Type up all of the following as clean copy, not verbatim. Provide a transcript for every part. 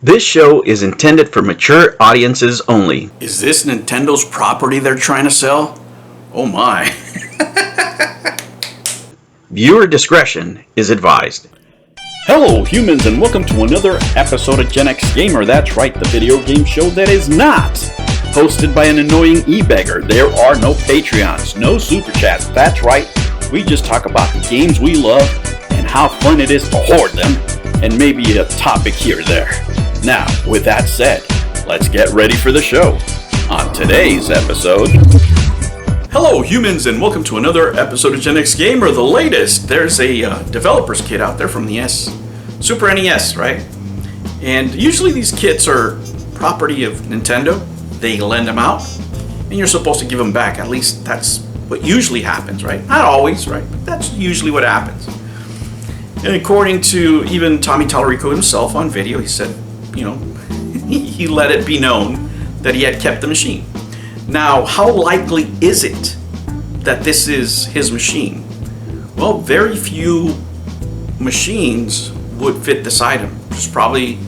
This show is intended for mature audiences only. Is this Nintendo's property they're trying to sell? Oh my. Viewer discretion is advised. Hello humans, and welcome to another episode of Gen X Gamer. That's right, the video game show that is not hosted by an annoying e-beggar. There are no Patreons, no Super Chats. That's right, we just talk about the games we love and how fun it is to hoard them, and maybe a topic here or there. Now, with that said, let's get ready for the show. On today's episode... Hello humans, and welcome to another episode of Gen X Gamer, the latest. There's a developer's kit out there from the Super NES, right? And usually these kits are property of Nintendo. They lend them out, and you're supposed to give them back. At least that's what usually happens, right? Not always, right? But that's usually what happens. And according to even Tommy Tallarico himself on video, he said, you know, he let it be known that he had kept the machine. Now, how likely is it that this is his machine? Well, very few machines would fit this item. It's probably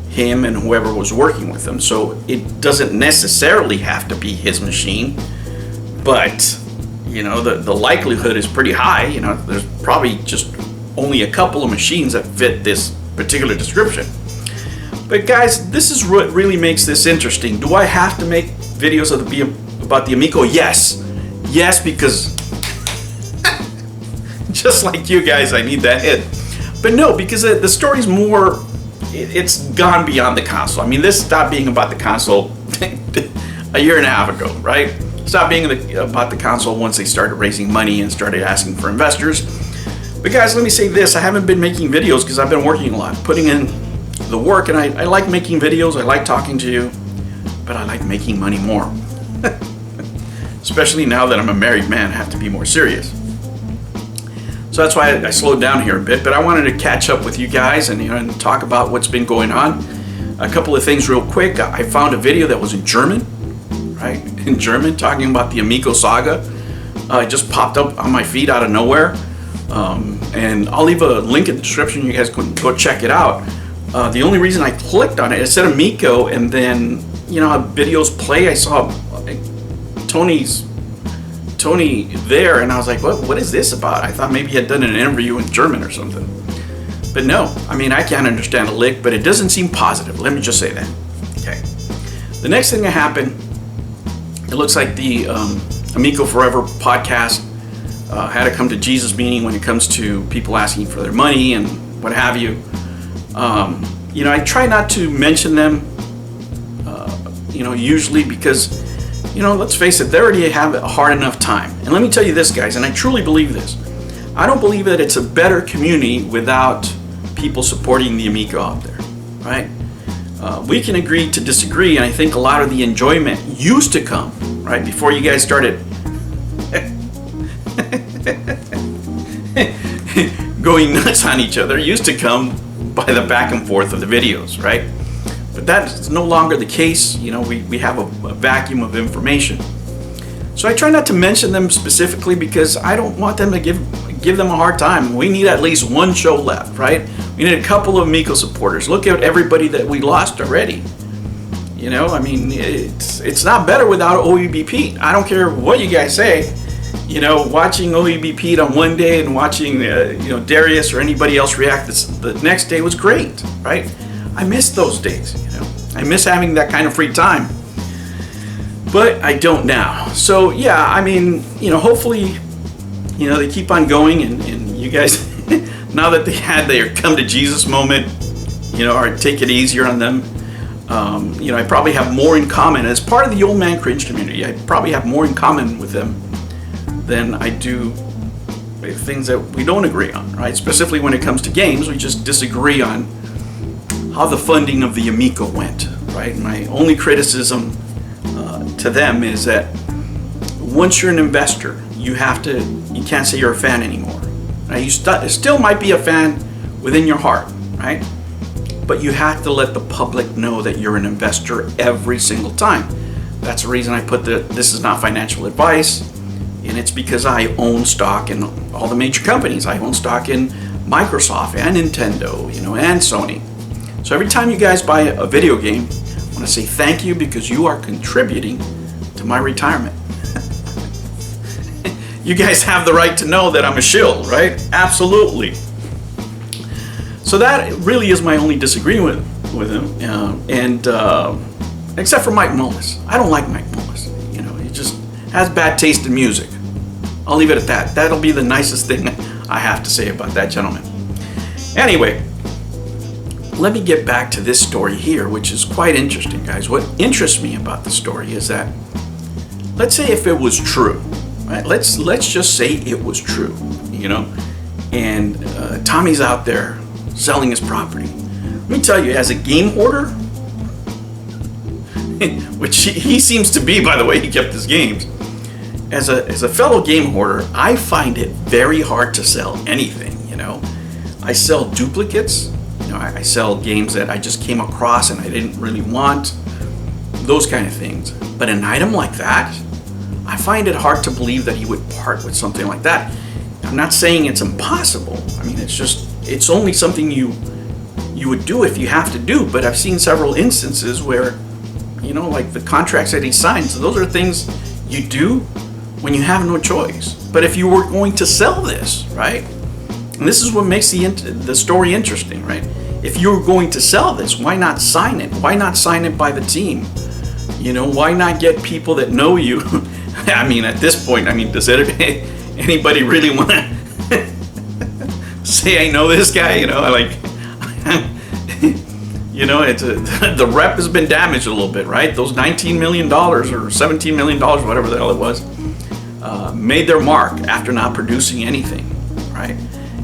him and whoever was working with him. So it doesn't necessarily have to be his machine, but you know, the likelihood is pretty high. You know, there's probably just only a couple of machines that fit this particular description. But guys, this is what really makes this interesting. Do I have to make videos about the Amico? Yes, because just like you guys, I need that hit. But no, because the story's more, it's gone beyond the console. I mean, this stopped being about the console a year and a half ago, right? Stopped being about the console once they started raising money and started asking for investors. But guys, let me say this, I haven't been making videos because I've been working a lot, putting in the work, and I like making videos, I like talking to you, but I like making money more. Especially now that I'm a married man, I have to be more serious. So that's why I slowed down here a bit, but I wanted to catch up with you guys and talk about what's been going on. A couple of things real quick. I found a video that was in German, right? In German, talking about the Amico saga. It just popped up on my feed out of nowhere. And I'll leave a link in the description. You guys can go check it out. The only reason I clicked on it, it said Amico, and then, you know, how videos play, I saw Tony there, and I was like, what is this about? I thought maybe he had done an interview in German or something. But no, I mean, I can't understand a lick, but it doesn't seem positive. Let me just say that. Okay. The next thing that happened, it looks like the Amico Forever podcast had a come to Jesus meeting when it comes to people asking for their money and what have you. You know, I try not to mention them, you know, usually because, you know, let's face it, they already have a hard enough time. And let me tell you this, guys, and I truly believe this. I don't believe that it's a better community without people supporting the Amico out there, right? We can agree to disagree, and I think a lot of the enjoyment used to come, right, before you guys started going nuts on each other, used to come by the back and forth of the videos, right? But that's no longer the case. You know, we have a vacuum of information. So I try not to mention them specifically because I don't want them to give them a hard time. We need at least one show left, right? We need a couple of Amico supporters. Look at everybody that we lost already. You know, I mean, it's not better without OEB Pete. I don't care what you guys say. You know, watching OEB Pete on one day and watching, you know, Darius or anybody else react the next day was great, right? I miss those days, you know. I miss having that kind of free time. But I don't now. So, yeah, I mean, you know, hopefully, you know, they keep on going and you guys, now that they had their come to Jesus moment, you know, or take it easier on them. You know, I probably have more in common. As part of the Old Man Cringe community, I probably have more in common with them than I do with things that we don't agree on, right? Specifically when it comes to games, we just disagree on how the funding of the Amico went, right? My only criticism to them is that once you're an investor, you can't say you're a fan anymore. Right? You still might be a fan within your heart, right? But you have to let the public know that you're an investor every single time. That's the reason I put this is not financial advice. And it's because I own stock in all the major companies. I own stock in Microsoft and Nintendo, you know, and Sony. So every time you guys buy a video game, I want to say thank you, because you are contributing to my retirement. You guys have the right to know that I'm a shill, right? Absolutely. So that really is my only disagreement with him, except for Mike Mullis. I don't like Mike Mullis. You know, he just has bad taste in music. I'll leave it at that. That'll be the nicest thing I have to say about that gentleman. Anyway, let me get back to this story here, which is quite interesting, guys. What interests me about the story is that, let's say if it was true, right? Let's just say it was true, you know, and Tommy's out there selling his property. Let me tell you, as a game hoarder, which he seems to be, by the way, he kept his games. As a fellow game hoarder, I find it very hard to sell anything, you know. I sell duplicates, you know, I sell games that I just came across and I didn't really want, those kind of things. But an item like that, I find it hard to believe that he would part with something like that. I'm not saying it's impossible. I mean, it's only something you would do if you have to do, but I've seen several instances where, you know, like the contracts that he signs, those are things you do when you have no choice. But if you were going to sell this, right, and this is what makes the story interesting, right? If you were going to sell this, why not sign it? Why not sign it by the team? You know, why not get people that know you? I mean, at this point, I mean, does anybody really want to say I know this guy? You know, like, you know, the rep has been damaged a little bit, right? Those $19 million or $17 million, whatever the hell it was, made their mark after not producing anything, right?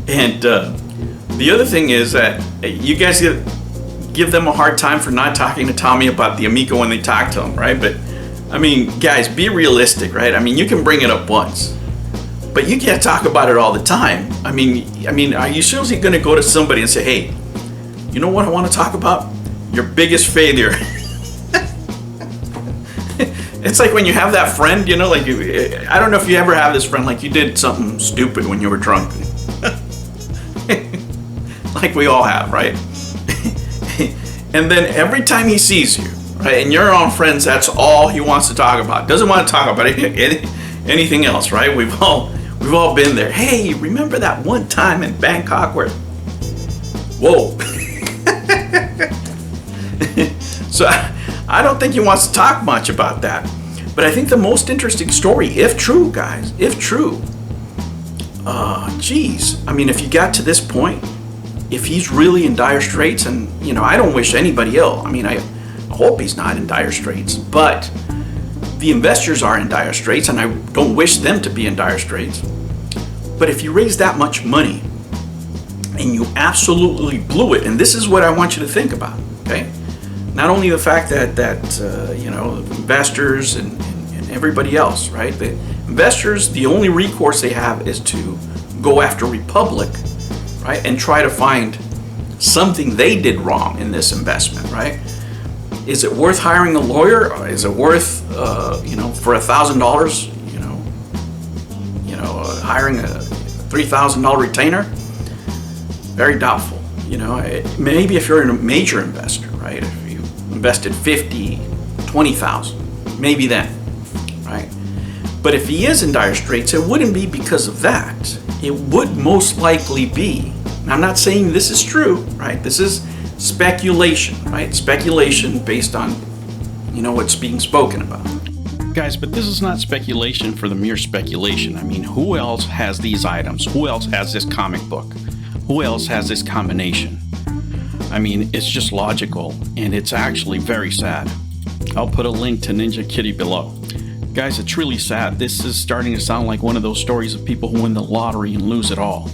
And the other thing is that you guys give them a hard time for not talking to Tommy about the Amico when they talk to him, right? But I mean, guys, be realistic, right? I mean, you can bring it up once, but you can't talk about it all the time. I mean, are you seriously going to go to somebody and say, hey, you know what I want to talk about? Your biggest failure. It's like when you have that friend, you know, like, I don't know if you ever have this friend, like you did something stupid when you were drunk. Like we all have, right? And then every time he sees you, right, and you're on Friends, that's all he wants to talk about. Doesn't want to talk about anything else, right? We've all been there. Hey, remember that one time in Bangkok where, whoa. So I don't think he wants to talk much about that. But I think the most interesting story, if true, guys, if true, geez, I mean, if you got to this point, if he's really in dire straits, and, you know, I don't wish anybody ill. I mean, I hope he's not in dire straits, but the investors are in dire straits, and I don't wish them to be in dire straits. But if you raise that much money and you absolutely blew it, and this is what I want you to think about, okay? Not only the fact that you know, investors and everybody else, right? The investors, the only recourse they have is to go after Republic, right? And try to find something they did wrong in this investment, right? Is it worth hiring a lawyer? Or is it worth, you know, for $1,000, you know, hiring a $3,000 retainer? Very doubtful. You know, maybe if you're a major investor, right? If you invested 50, 20,000, maybe then, right? But if he is in dire straits, it wouldn't be because of that. It would most likely be, and I'm not saying this is true, right? This is speculation, right? Speculation based on, you know, what's being spoken about. Guys, but this is not speculation for the mere speculation. I mean, who else has these items? Who else has this comic book? Who else has this combination? I mean, it's just logical, and it's actually very sad. I'll put a link to Ninja Kitty below. Guys, it's really sad. This is starting to sound like one of those stories of people who win the lottery and lose it all.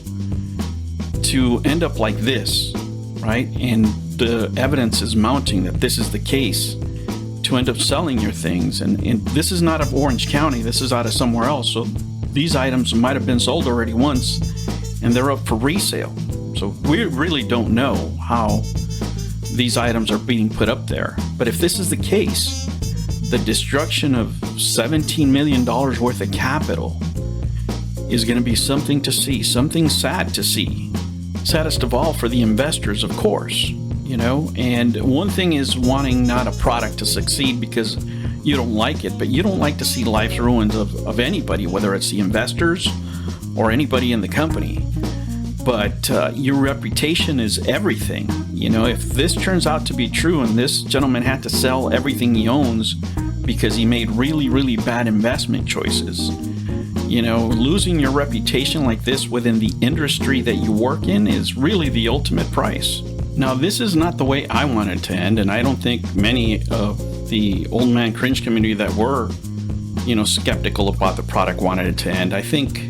To end up like this, right? And the evidence is mounting that this is the case. To end up selling your things, and this is not of Orange County, this is out of somewhere else. So these items might have been sold already once, and they're up for resale. So we really don't know how these items are being put up there. But if this is the case, the destruction of $17 million worth of capital is going to be something to see, something sad to see. Saddest of all for the investors, of course, you know. And one thing is wanting not a product to succeed because you don't like it, but you don't like to see lives ruined of anybody, whether it's the investors or anybody in the company. But your reputation is everything. You know, if this turns out to be true and this gentleman had to sell everything he owns because he made really, really bad investment choices, you know, losing your reputation like this within the industry that you work in is really the ultimate price. Now, this is not the way I want it to end, and I don't think many of the old man cringe community that were, you know, skeptical about the product wanted it to end. I think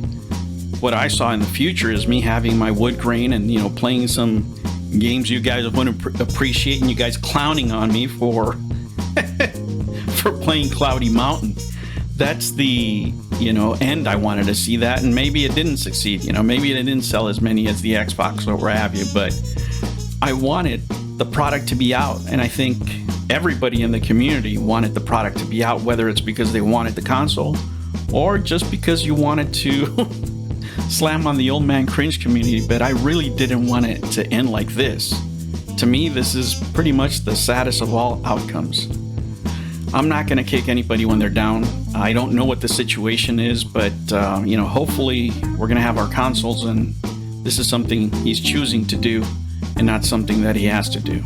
what I saw in the future is me having my wood grain and, you know, playing some games you guys wouldn't appreciate, and you guys clowning on me for for playing Cloudy Mountain. That's the, you know, end I wanted to see that, and maybe it didn't succeed. You know, maybe it didn't sell as many as the Xbox or what have you, but I wanted the product to be out, and I think everybody in the community wanted the product to be out, whether it's because they wanted the console or just because you wanted to slam on the old man cringe community. But I really didn't want it to end like this. To me, this is pretty much the saddest of all outcomes. I'm not going to kick anybody when they're down. I don't know what the situation is, but you know, hopefully we're going to have our consoles, and this is something he's choosing to do and not something that he has to do.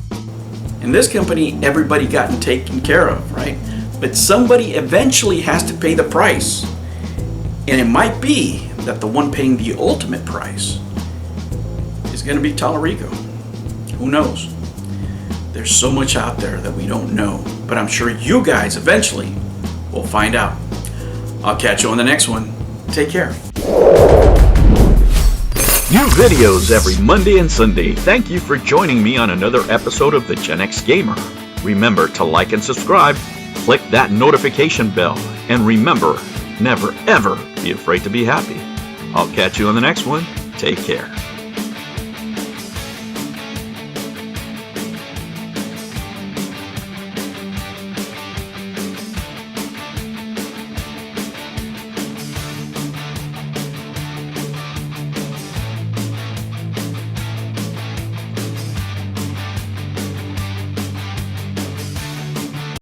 In this company, everybody gotten taken care of, right? But somebody eventually has to pay the price. And it might be that the one paying the ultimate price is going to be Tallarico. Who knows? There's so much out there that we don't know, but I'm sure you guys eventually will find out. I'll catch you on the next one. Take care. New videos every Monday and Sunday. Thank you for joining me on another episode of the Gen X Gamer. Remember to like and subscribe, click that notification bell, and remember, never ever be afraid to be happy. I'll catch you on the next one. Take care.